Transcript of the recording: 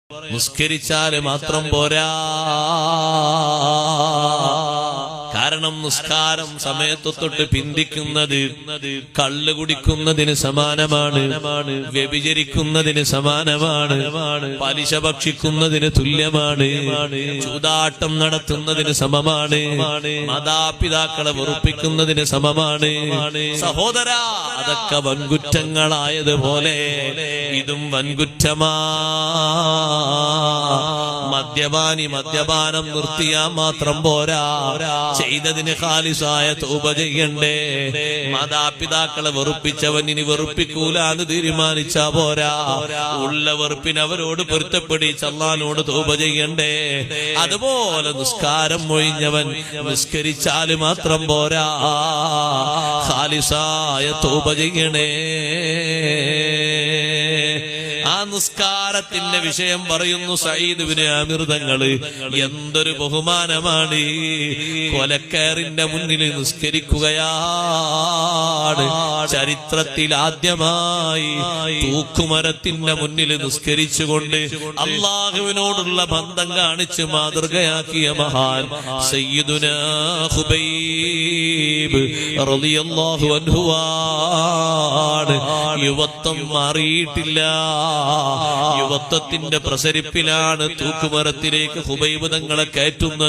നിസ്കരിച്ചാല് മാത്രം പോരാ. കാരണം നിസ്കാരം സമയത്ത് തൊട്ട് പിന്തിക്കുന്നത് കള്ള് കുടിക്കുന്നതിന് സമാനമാണ്, വ്യഭിചരിക്കുന്നതിന് സമാനമാണ്, പലിശ ഭക്ഷിക്കുന്നതിന് തുല്യമാണ്, ചൂതാട്ടം നടത്തുന്നതിന് സമമാണ്, മാതാപിതാക്കളെ വെറുപ്പിക്കുന്നതിന് സമമാണ്. സഹോദര, അതൊക്കെ വൻകുറ്റങ്ങളായതുപോലെ ഇതും വൻകുറ്റമാ. മദ്യപാനം നിർത്തിയാ മാത്രം പോരാ, ചെയ്തതിന് ഖാലിസായ തൗബ ചെയ്യണ്ടേ. മാതാപിതാക്കളെ വെറുപ്പിച്ചവൻ ഇനി വെറുപ്പിക്കൂലാന്ന് തീരുമാനിച്ചാ പോരാ, ഉള്ള വെറുപ്പിന് അവരോട് പൊരുത്തപ്പെടിച്ച് അല്ലാഹുവിനോട് തൗബ ചെയ്യണ്ടേ. അതുപോലെ നിസ്കാരം ഒഴിഞ്ഞവൻ നിസ്കരിച്ചാല് മാത്രം പോരാ, ഖാലിസായ തൗബ ചെയ്യണേ. ആ നിസ്കാരത്തിന്റെ വിഷയം പറയുന്നു സഈദ് ഇബ്നു ആമിർ തങ്ങള്. എന്തൊരു ബഹുമാനമാണ്! കൊലക്കാരന്റെ മുന്നിൽ നിസ്കരിക്കുകയാണ്. ചരിത്രത്തിൽ ആദ്യമായി തൂക്കുമരത്തിന്റെ മുന്നിൽ നിസ്കരിച്ചുകൊണ്ട് അള്ളാഹുവിനോടുള്ള ബന്ധം കാണിച്ച് മാതൃകയാക്കിയ മഹാൻ സയ്യിദുനാ ഖുബൈബ് റളിയല്ലാഹു അൻഹു ആണ്. യുവത്വം മാറിയിട്ടില്ല, യുവത്വത്തിന്റെ പ്രസരിപ്പിലാണ് തൂക്കുമരത്തിലേക്ക് ഖുബൈബ് തങ്ങളെ കയറ്റുന്നത്.